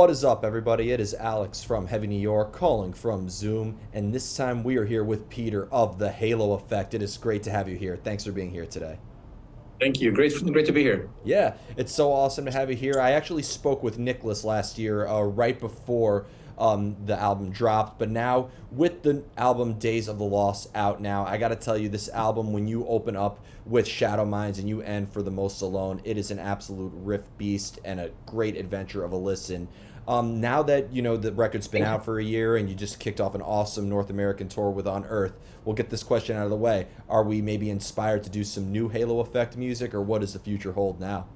What is up, everybody? It is Alex from Heavy New York calling from Zoom, and this time we are here with Peter of the Halo Effect. It is great to have you here. Thanks for being here today. Thank you. Great to be here. Yeah, it's so awesome to have you here. I actually spoke with Nicholas last year, right before the album dropped, but now with the album Days of the Lost out now, I gotta tell you, this album, when you open up with Shadow Minds and you end for The Most Alone, it is an absolute riff beast and a great adventure of a listen. Now that you know the record's been Thank you. out for a year and you just kicked off an awesome North American tour with On Earth, we'll get this question out of the way. Are we maybe inspired to do some new Halo Effect music, or what does the future hold now?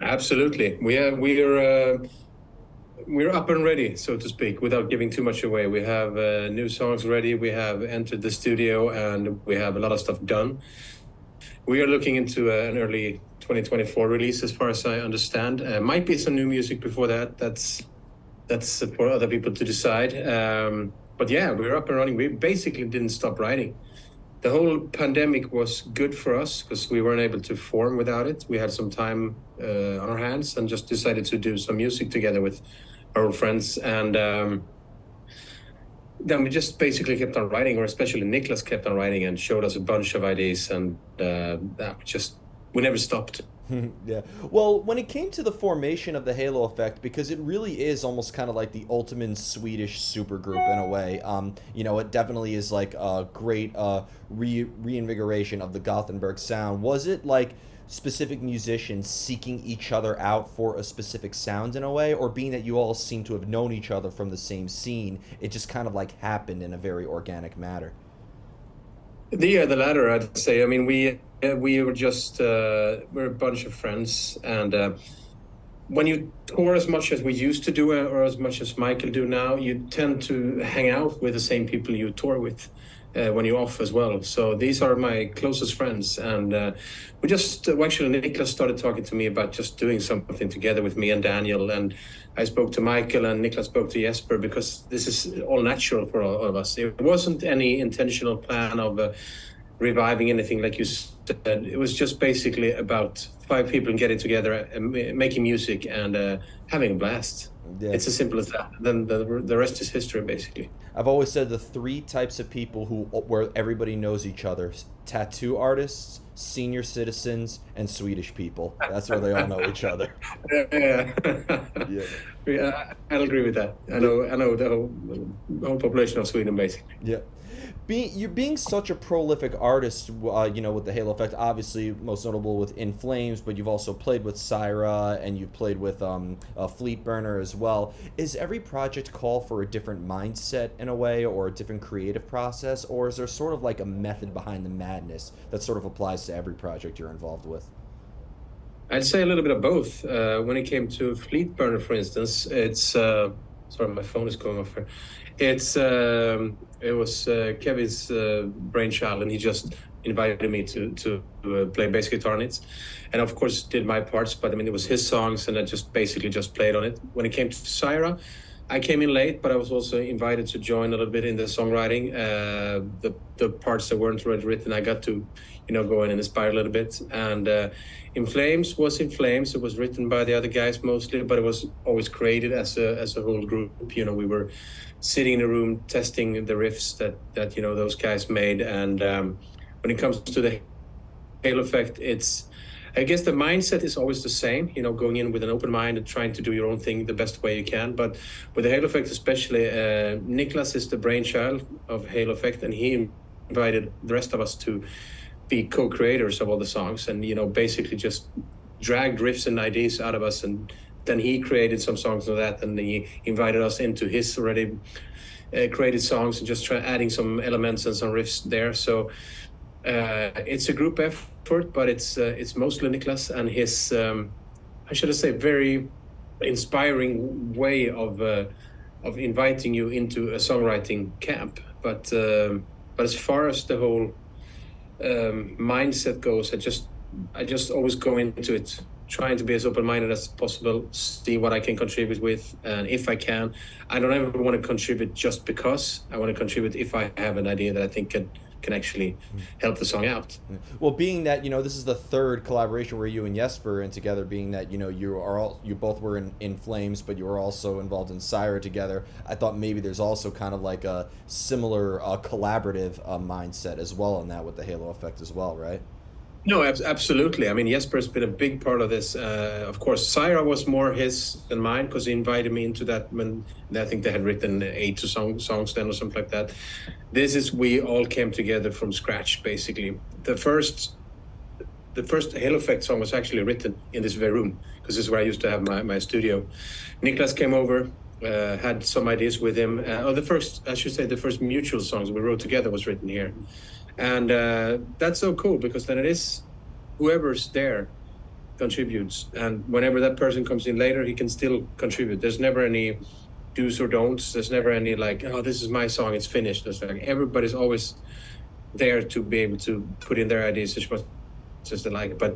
Absolutely. We're up and ready, so to speak, without giving too much away. We have new songs ready. We have entered the studio, and we have a lot of stuff done. We are looking into an early 2024 release, as far as I understand. Might be some new music before that. That's for other people to decide. But yeah, we're up and running. We basically didn't stop writing. The whole pandemic was good for us because we weren't able to form without it. We had some time on our hands and just decided to do some music together with our old friends. And then we just basically kept on writing, or especially Nicholas kept on writing and showed us a bunch of ideas. And we never stopped. Yeah. Well, when it came to the formation of the Halo Effect, because it really is almost kind of like the ultimate Swedish supergroup in a way. It definitely is like a great reinvigoration of the Gothenburg sound. Was it like specific musicians seeking each other out for a specific sound in a way, or being that you all seem to have known each other from the same scene, it just kind of like happened in a very organic manner? The latter, I'd say. I mean, we were just we're a bunch of friends, and when you tour as much as we used to do, or as much as Michael do now, you tend to hang out with the same people you tour with when you're off as well. So these are my closest friends, and actually Niklas started talking to me about just doing something together with me and Daniel, and I spoke to Michael, and Niklas spoke to Jesper, because this is all natural for all of us. It wasn't any intentional plan of reviving anything, like you said. It was just basically about five people getting together and making music and having a blast. Yeah. It's as simple as that. Then the rest is history, basically. I've always said the three types of people where everybody knows each other: tattoo artists, senior citizens, and Swedish people. That's where they all know each other. Yeah, Yeah. yeah, I'll agree with that. I know the whole population of Sweden, basically. Yeah. You're being such a prolific artist, with the Halo Effect, obviously most notable with In Flames, but you've also played with Syra and you've played with Fleet Burner as well. Is every project call for a different mindset in a way, or a different creative process, or is there sort of like a method behind the madness that sort of applies to every project you're involved with? I'd say a little bit of both. When it came to Fleet Burner, for instance, it's sorry, my phone is going off here. It was Kevin's brainchild, and he just invited me to play bass guitar on it, and of course did my parts. But I mean, it was his songs, and I just basically just played on it. When it came to Syra, I came in late, but I was also invited to join a little bit in the songwriting. The parts that weren't already written, I got to, go in and inspire a little bit. And In Flames was In Flames. It was written by the other guys mostly, but it was always created as a whole group. We were sitting in a room testing the riffs that those guys made. And when it comes to the Halo Effect, I guess the mindset is always the same, going in with an open mind and trying to do your own thing the best way you can. But with the Halo Effect especially, Niklas is the brainchild of Halo Effect, and he invited the rest of us to be co-creators of all the songs, and, basically just dragged riffs and ideas out of us. And then he created some songs of that, and he invited us into his already created songs, and just adding some elements and some riffs there. So it's a group effort, but it's mostly Niklas and his, I should say, very inspiring way of inviting you into a songwriting camp. But as far as the whole mindset goes, I just always go into it trying to be as open-minded as possible, see what I can contribute with, and if I can. I don't ever want to contribute just because. I want to contribute if I have an idea that I think can actually help the song out. Well, being that this is the third collaboration where you and Jesper in together, being that you both were in Flames, but you were also involved in Syra together. I thought maybe there's also kind of like a similar collaborative mindset as well in that with the Halo effect as well, right? No, absolutely. I mean, Jesper's been a big part of this. Of course, Syra was more his than mine because he invited me into that when I think they had written songs then or something like that. This is we all came together from scratch, basically. The first Halo Effect song was actually written in this very room because this is where I used to have my studio. Niklas came over, had some ideas with him. The first mutual songs we wrote together was written here. And that's so cool because then it is whoever's there contributes, and whenever that person comes in later, he can still contribute. There's never any do's or don'ts. There's never any like, oh, this is my song, it's finished. There's like everybody's always there to be able to put in their ideas as much as they like. But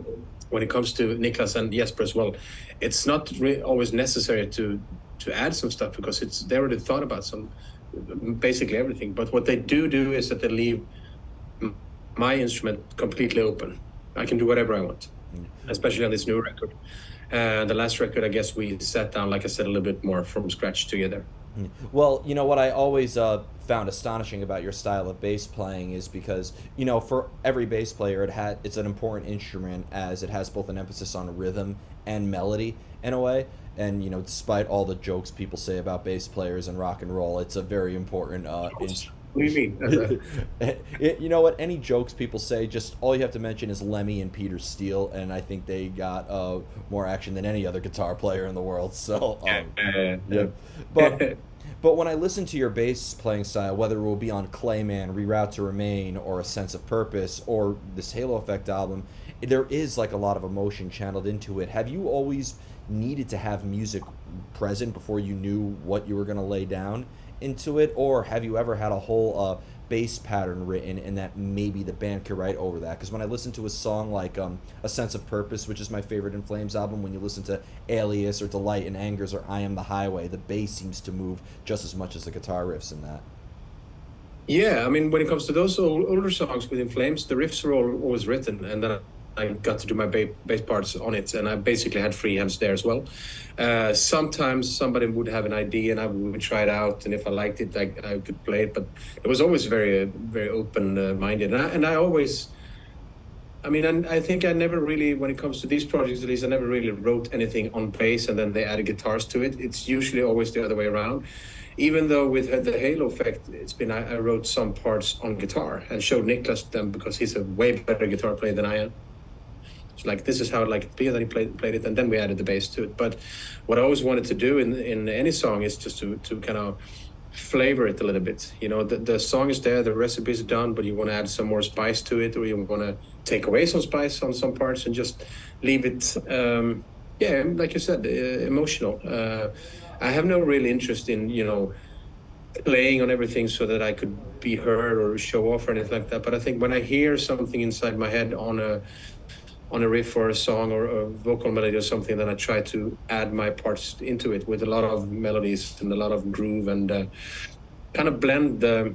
when it comes to Niklas and Jesper as well, it's not always necessary to add some stuff because they already thought about basically everything. But what they do is that they leave my instrument completely open. I can do whatever I want, especially on this new record. The last record, I guess we sat down, like I said, a little bit more from scratch together. Well, what I always found astonishing about your style of bass playing is because, for every bass player, it's an important instrument as it has both an emphasis on rhythm and melody in a way. And, despite all the jokes people say about bass players and rock and roll, it's a very important instrument. What do you mean? You know what? Any jokes people say, just all you have to mention is Lemmy and Peter Steele, and I think they got more action than any other guitar player in the world. So, yeah. But when I listen to your bass playing style, whether it will be on Clayman, Reroute to Remain, or A Sense of Purpose, or this Halo Effect album, there is like a lot of emotion channeled into it. Have you always needed to have music present before you knew what you were going to lay down into it, or have you ever had a whole bass pattern written and that maybe the band could write over that? Because when I listen to a song like A Sense of Purpose, which is my favorite In Flames album, when you listen to Alias or Delight and Angers or I Am the Highway, the bass seems to move just as much as the guitar riffs in that. Yeah, I mean, when it comes to those older songs with In Flames, the riffs are always written, and then I got to do my bass parts on it, and I basically had free hands there as well. Sometimes somebody would have an idea, and I would try it out, and if I liked it, I could play it. But it was always very, very open-minded, and I always, I mean, and I think I never really, when it comes to these projects at least, I never really wrote anything on bass, and then they added guitars to it. It's usually always the other way around. Even though with the Halo Effect, I wrote some parts on guitar and showed Niklas them because he's a way better guitar player than I am. It's like, this is how I'd like it to be, and then he played it, and then we added the bass to it. But what I always wanted to do in any song is just to kind of flavor it a little bit. The song is there, the recipe is done, but you want to add some more spice to it, or you want to take away some spice on some parts and just leave it, like you said, emotional. I have no real interest in, playing on everything so that I could be heard or show off or anything like that. But I think when I hear something inside my head on a riff or a song or a vocal melody or something, then I try to add my parts into it with a lot of melodies and a lot of groove, and kind of blend the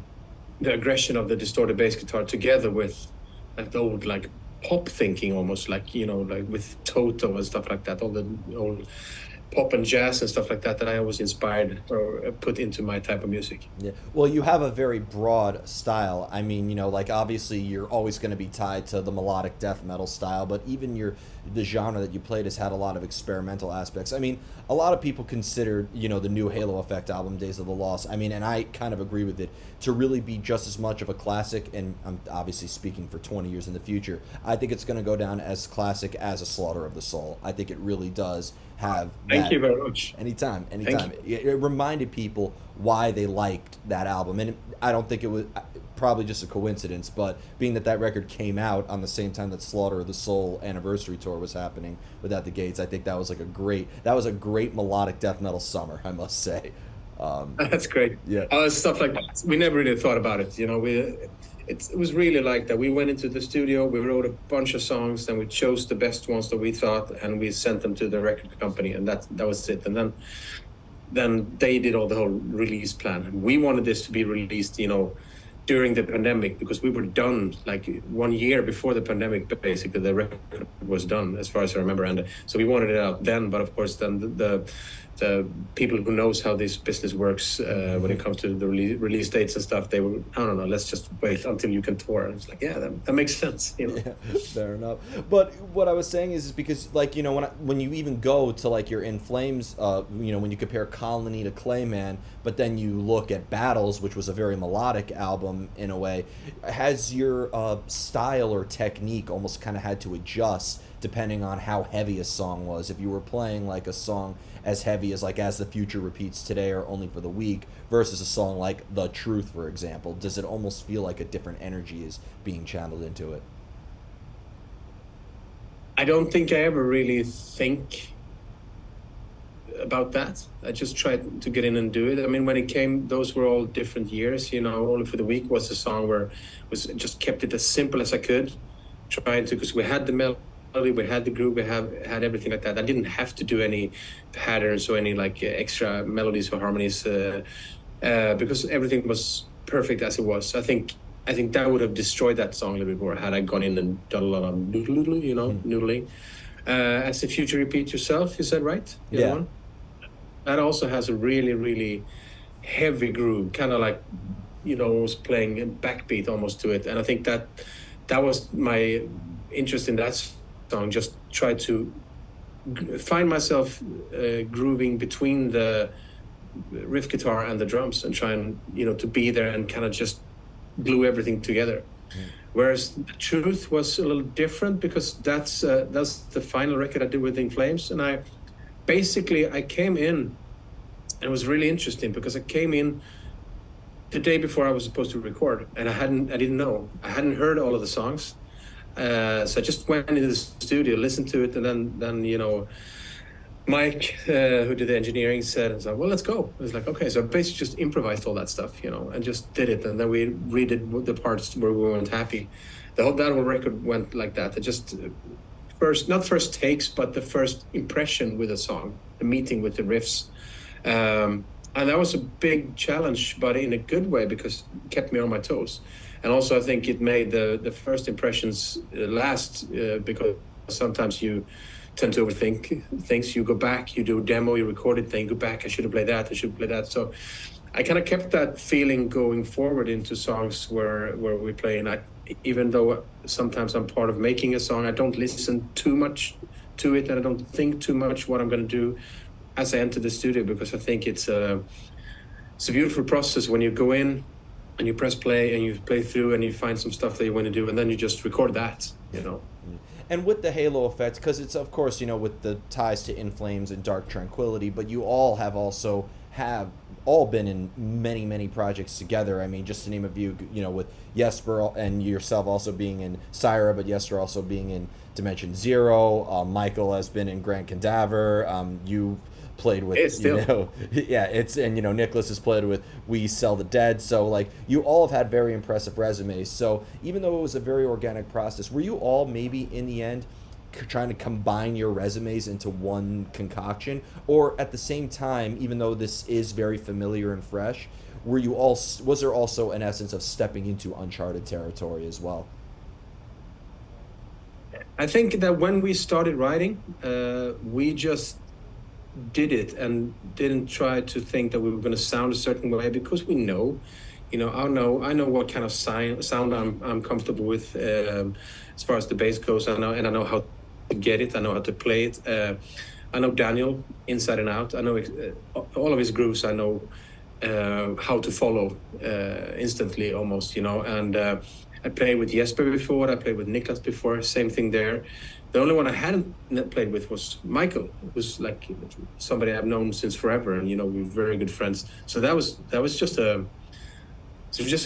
aggression of the distorted bass guitar together with like the old like pop thinking, almost like like with Toto and stuff like that, all the old pop and jazz and stuff like that I always inspired or put into my type of music. Yeah. Well, you have a very broad style. I mean, like obviously you're always going to be tied to the melodic death metal style, but even the genre that you played has had a lot of experimental aspects. I mean, a lot of people consider, the new Halo Effect album, Days of the Lost, I mean, and I kind of agree with it, to really be just as much of a classic, and I'm obviously speaking for 20 years in the future, I think it's going to go down as classic as a Slaughter of the Soul. I think it really does have that. Thank you very much. Anytime. It reminded people why they liked that album, and I don't think it was probably just a coincidence, but being that record came out on the same time that Slaughter of the Soul anniversary tour was happening with At the Gates, I think that was a great melodic death metal summer, I must say. That's great. Yeah. Stuff like that. We never really thought about it. It was really like that. We went into the studio, we wrote a bunch of songs, and we chose the best ones that we thought, and we sent them to the record company, and that was it. And then they did all the whole release plan. We wanted this to be released, during the pandemic, because we were done like 1 year before the pandemic. Basically, the record was done, as far as I remember, and so we wanted it out then. But of course, then the people who knows how this business works when it comes to the release dates and stuff, they were, I don't know, let's just wait until you can tour. And it's like, yeah, that makes sense, you know. Yeah, fair enough. But what I was saying is because, like, you know, when you even go to like your In Flames, you know, when you compare Colony to Clayman, but then you look at Battles, which was a very melodic album in a way, has your style or technique almost kind of had to adjust depending on how heavy a song was? If you were playing like a song as heavy as like As the Future Repeats Today or Only for the Weak versus a song like The Truth, for example, does it almost feel like a different energy is being channeled into it? I don't think I ever really think about that. I just tried to get in and do it. I mean, when it came, those were all different years. You know, Only for the Week was a song where was just kept it as simple as I could, trying to, because we had the melody, we had the groove, we had everything like that. I didn't have to do any patterns or any like extra melodies or harmonies because everything was perfect as it was. I think that would have destroyed that song a little bit more had I gone in and done a lot of noodling, you know, noodling. As the Future Repeat Yourself, you said, right? The other Yeah. one? That also has a really, really heavy groove, kind of like, you know, was playing a backbeat almost to it. And I think that was my interest in that song. Just try to find myself grooving between the riff guitar and the drums, and try and, you know, to be there and kind of just glue everything together. Whereas The Truth was a little different, because that's the final record I did with In Flames. And I came in, and it was really interesting because I came in the day before I was supposed to record, and I didn't know. I hadn't heard all of the songs. So I just went into the studio, listened to it, and then you know, Mike, who did the engineering, said, "Well, let's go." I was like, "Okay." So I basically just improvised all that stuff, you know, and just did it. And then we redid the parts where we weren't happy. That whole record went like that. It just not first takes, but the first impression with a song, the meeting with the riffs. And that was a big challenge, but in a good way, because it kept me on my toes. And also, I think it made the first impressions last, because sometimes you tend to overthink things. You go back, you do a demo, you record it, then you go back, I should have played that, I should have played that. So I kind of kept that feeling going forward into songs where we play. And even though sometimes I'm part of making a song, I don't listen too much to it, and I don't think too much what I'm going to do as I enter the studio, because I think it's a beautiful process when you go in and you press play and you play through and you find some stuff that you want to do, and then you just record that, you know. And with the Halo effect, because it's, of course, you know, with the ties to In Flames and Dark Tranquility, but you all have all been in many, many projects together. I mean, just to name a few, you know, with Jesper and yourself also being in Syra, but Jesper also being in Dimension Zero. Michael has been in Grand Cadaver. You played with, Still. you know, yeah, and, you know, Nicholas has played with We Sell the Dead. So, like, you all have had very impressive resumes. So even though it was a very organic process, were you all maybe in the end trying to combine your resumes into one concoction? Or at the same time, even though this is very familiar and fresh, was there also an essence of stepping into uncharted territory as well? I think that when we started writing, we just did it and didn't try to think that we were going to sound a certain way, because we know, you know, I know what kind of sound I'm comfortable with, as far as the bass goes. I know how to get it. I know how to play it. I know Daniel inside and out. I know all of his grooves. I know how to follow instantly, almost, you know. And I played with Jesper before. I played with Niklas before. Same thing there. The only one I hadn't played with was Michael, who's like somebody I've known since forever, and, you know, we're very good friends. So that was just a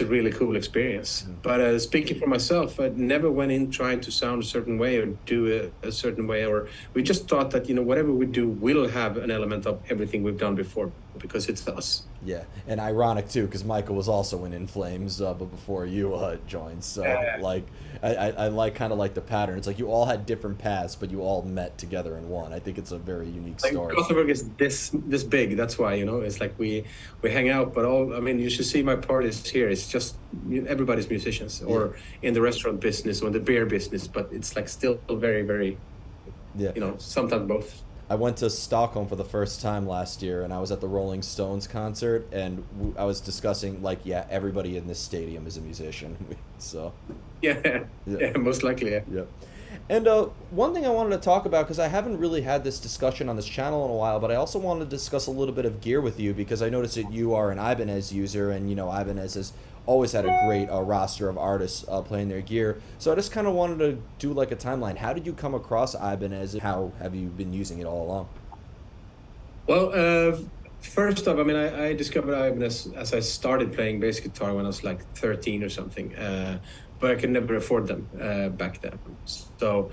really cool experience. But speaking for myself, I never went in trying to sound a certain way or do a certain way, or we just thought that, you know, whatever we do will have an element of everything we've done before, because it's us. Yeah, and ironic too, because Michael was also in Flames, but before you joined. So like, I like kind of like the pattern. It's like you all had different paths, but you all met together in one. I think it's a very unique Like story. Gothenburg is this big. That's why, it's like we hang out, but I mean, you should see my parties here. It's just everybody's musicians, Yeah, or in the restaurant business or the beer business, but it's like still very, very, yeah. sometimes both. I went to Stockholm for the first time last year, and I was at the Rolling Stones concert, and I was discussing like, yeah, everybody in this stadium is a musician. So, Yeah, yeah, yeah, most likely. Yeah. yeah. And one thing I wanted to talk about, because I haven't really had this discussion on this channel in a while, but I also wanted to discuss a little bit of gear with you, because I noticed that you are an Ibanez user, and Ibanez has always had a great roster of artists playing their gear. So I just kind of wanted to do like a timeline. How did you come across Ibanez? How have you been using it all along? Well, first off, I mean, I discovered Ibanez as I started playing bass guitar when I was like 13 or something, but I could never afford them back then. So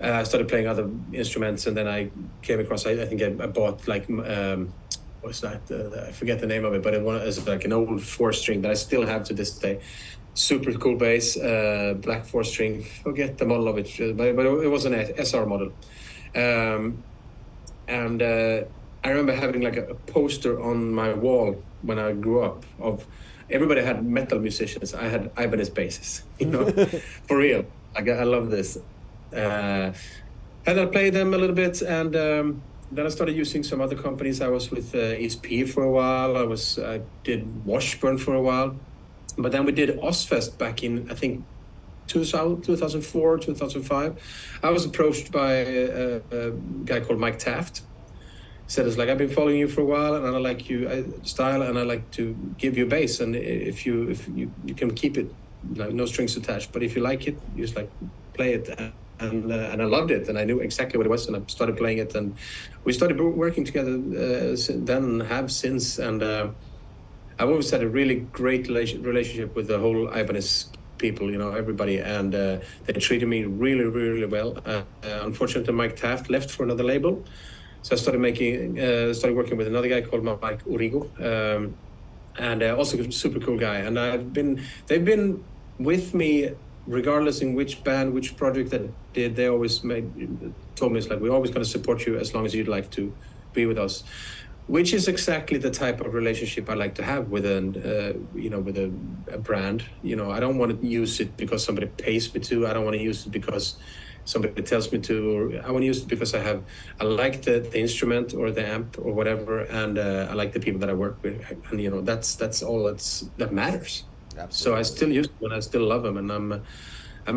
I started playing other instruments, and then I came across. I think I bought like what's that? I forget the name of it, but it was like an old 4-string that I still have to this day. Super cool bass, black 4-string. Forget the model of it, but it was an SR model. Um, and I remember having like a poster on my wall when I grew up of everybody had metal musicians. I had Ibanez basses, for real. Like I love this. And I played them a little bit, and then I started using some other companies. I was with ESP for a while. I did Washburn for a while, but then we did Ozfest back in, I think, 2004, 2005. I was approached by a guy called Mike Taft. He said, it's like, I've been following you for a while, and I like you style, and I like to give you a bass, and if you can keep it, like, no strings attached, but if you like it, you just like play it. And I loved it, and I knew exactly what it was, and I started playing it, and we started working together then, have since, and I've always had a really great relationship with the whole Ibanez people, everybody, and they treated me really, really well. Unfortunately, Mike Taft left for another label, so I started working with another guy called Mike Urigo, and also a super cool guy. And they've been with me regardless in which band, which project that did. They always told me, it's like, we're always going to support you as long as you'd like to be with us, which is exactly the type of relationship I like to have with with a brand. I don't want to use it because somebody pays me to. I don't want to use it because somebody tells me to, or I want to use it because I like the instrument or the amp or whatever, and I like the people that I work with, and that's all that matters. Absolutely. So I still use them, and I still love them, and I'm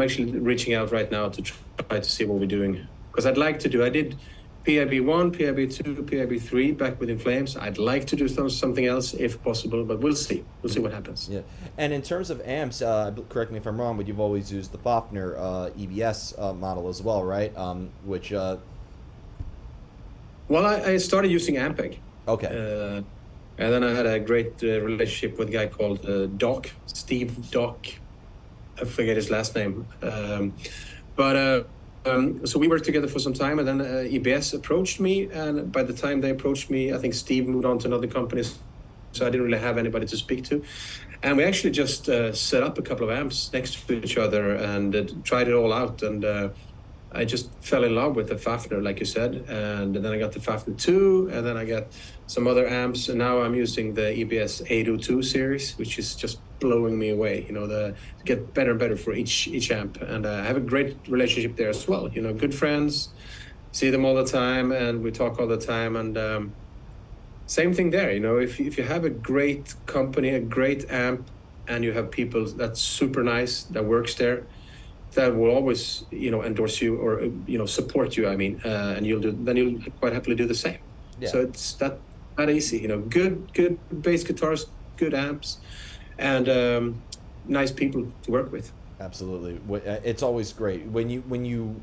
actually reaching out right now to try to see what we're doing, because I'd like to do. I did PIB1, PIB2, PIB3 back within Flames. I'd like to do something else if possible, but we'll see. We'll see what happens. Yeah, and in terms of amps, correct me if I'm wrong, but you've always used the Fafner EBS model as well, right? Which Well, I started using Ampeg. Okay. And then I had a great relationship with a guy called Steve Doc. I forget his last name. So we worked together for some time, and then EBS approached me. And by the time they approached me, I think Steve moved on to another company, so I didn't really have anybody to speak to. And we actually just set up a couple of amps next to each other and tried it all out. And I just fell in love with the Fafner, like you said, and then I got the Fafner 2, and then I got some other amps, and now I'm using the EBS 802 series, which is just blowing me away. To get better and better for each amp, and I have a great relationship there as well. Good friends, see them all the time, and we talk all the time, and same thing there. If you have a great company, a great amp, and you have people that's super nice that works there, that will always, endorse you or, support you. I mean, and you'll quite happily do the same. Yeah. So it's that easy. Good bass guitars, good amps, and nice people to work with. Absolutely, it's always great when you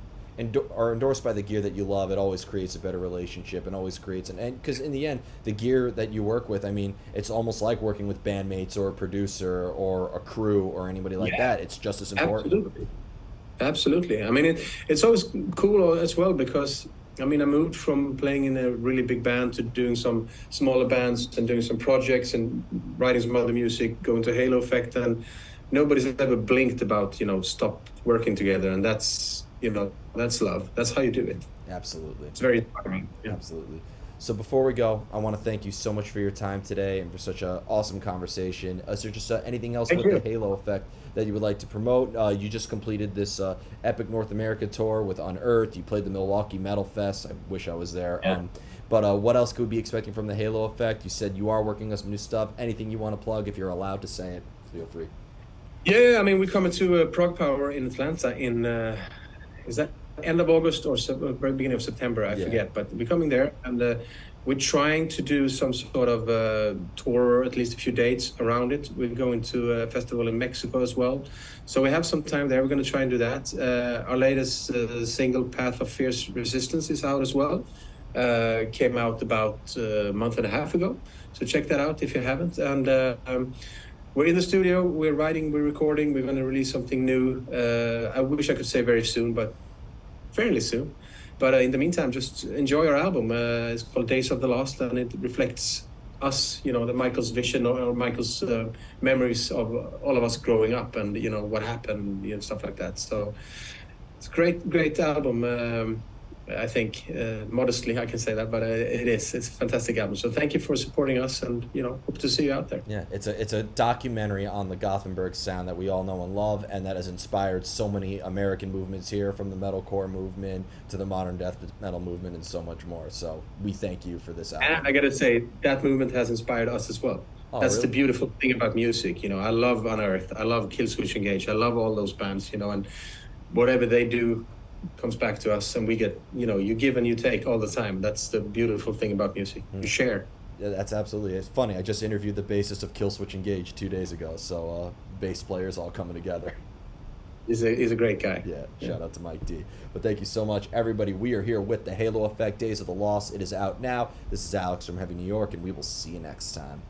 are endorsed by the gear that you love. It always creates a better relationship, and always creates and because in the end, the gear that you work with, I mean, it's almost like working with bandmates or a producer or a crew or anybody like that. It's just as important. Absolutely. I mean, it's always cool as well, because I mean, I moved from playing in a really big band to doing some smaller bands and doing some projects and writing some other music, going to Halo Effect, and nobody's ever blinked about, stop working together. And that's love. That's how you do it. Absolutely. It's very inspiring. Yeah. Absolutely. So before we go, I want to thank you so much for your time today and for such an awesome conversation. Is there just anything else Thank with the you. Halo Effect that you would like to promote? You just completed this epic North America tour with Unearthed. You played the Milwaukee Metal Fest. I wish I was there. Yeah. But what else could we be expecting from the Halo Effect? You said you are working on some new stuff. Anything you want to plug? If you're allowed to say it, feel free. Yeah, I mean, we're coming to Prague Power in Atlanta is that end of August or beginning of September? I Yeah. forget, but we're coming there, and we're trying to do some sort of tour, at least a few dates around it. We're going to a festival in Mexico as well, so we have some time there. We're going to try and do that. Our latest single, Path of Fierce Resistance, is out as well. Came out about a month and a half ago, so check that out if you haven't. And we're in the studio, we're writing, we're recording, we're going to release something new. I wish I could say very soon, but fairly soon. But in the meantime, just enjoy our album. It's called Days of the Lost, and it reflects us, the Michael's vision or Michael's memories of all of us growing up and, what happened, stuff like that. So it's a great album. I think, modestly, I can say that, but it's a fantastic album. So thank you for supporting us, and hope to see you out there. Yeah, it's a documentary on the Gothenburg sound that we all know and love, and that has inspired so many American movements here, from the metalcore movement to the modern death metal movement, and so much more. So we thank you for this album. And I gotta say, that movement has inspired us as well. Oh, That's really? the beautiful thing about music. I love Unearthed, I love Killswitch Engage, I love all those bands. And whatever they do comes back to us, and we get, you give and you take all the time. That's the beautiful thing about music. You share. Yeah, that's absolutely. It's funny. I just interviewed the bassist of Killswitch Engage 2 days ago. So bass players all coming together. He's a great guy. Yeah, shout out to Mike D. But thank you so much, everybody. We are here with the Halo Effect, Days of the Lost. It is out now. This is Alex from Heavy New York, and we will see you next time.